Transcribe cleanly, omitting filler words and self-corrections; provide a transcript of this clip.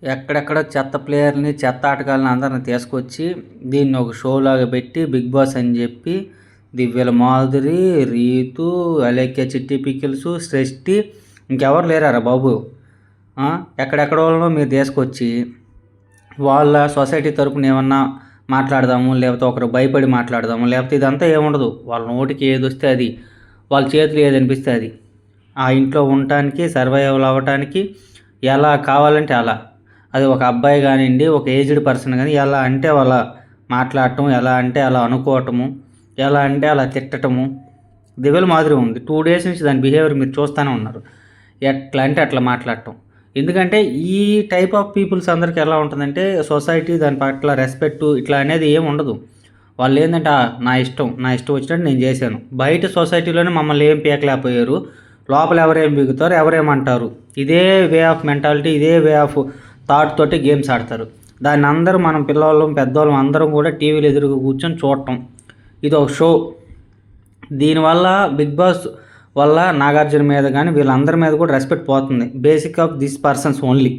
ఎక్కడెక్కడ చెత్త ప్లేయర్‌ని, చెత్త ఆటగాళ్ళని అందరిని తీసుకొచ్చి దీన్ని ఒక షోలాగా పెట్టి 'బిగ్ బాస్' అని చెప్పి 'దివ్యల మాధురి', 'రీతు', 'అలేఖ్య చిట్టి పికిల్స్', 'సృష్టి' ఇంకెవరు లేరారా బాబు! ఎక్కడెక్కడోళ్ళనో మీరు తీసుకొచ్చి వాళ్ళ సొసైటీ తరపున ఏమన్నా మాట్లాడదాము, లేకపోతే ఒకరు భయపడి మాట్లాడదాము, లేకపోతే ఇదంతా ఏముండదు. వాళ్ళ నోటికి ఏదొస్తే అది, వాళ్ళ చేతిలో ఏదనిపిస్తే అది. ఆ ఇంట్లో ఉండటానికి, సర్వైవల్ అవ్వటానికి ఎలా కావాలంటే అలా. అది ఒక అబ్బాయి కానివ్వండి, ఒక ఏజ్డ్ పర్సన్ కానీ ఎలా అంటే అలా మాట్లాడటం, ఎలా అంటే అలా అనుకోవటము, ఎలా అంటే అలా తిట్టటము. దివ్యల మాదిరి ఉంది. 2 డేస్ నుంచి దాని బిహేవియర్ మీరు చూస్తూనే ఉన్నారు. ఎట్లా అంటే అట్లా మాట్లాడటం. ఎందుకంటే ఈ టైప్ ఆఫ్ పీపుల్స్ అందరికీ ఎలా ఉంటుందంటే సొసైటీ దాని పట్ల రెస్పెక్టు ఇట్లా అనేది ఏమి ఉండదు. వాళ్ళు ఏంటంటే నా ఇష్టం వచ్చినట్టు నేను చేశాను. బయట సొసైటీలోనే మమ్మల్ని ఏం పీకలేకపోయారు, లోపల ఎవరేం బిగుతారు, ఎవరేమంటారు. ఇదే వే ఆఫ్ మెంటాలిటీ, ఇదే వే ఆఫ్ థాట్ తోటి గేమ్స్ ఆడతారు. దాన్ని అందరూ మనం పిల్లవాళ్ళం, పెద్దవాళ్ళం అందరం కూడా టీవీలు ఎదురుగా కూర్చొని చూడటం. ఇది ఒక షో. దీనివల్ల బిగ్ బాస్ వల్ల నాగార్జున మీద కానీ వీళ్ళందరి మీద కూడా రెస్పెక్ట్ పోతుంది. Basic of this persons only.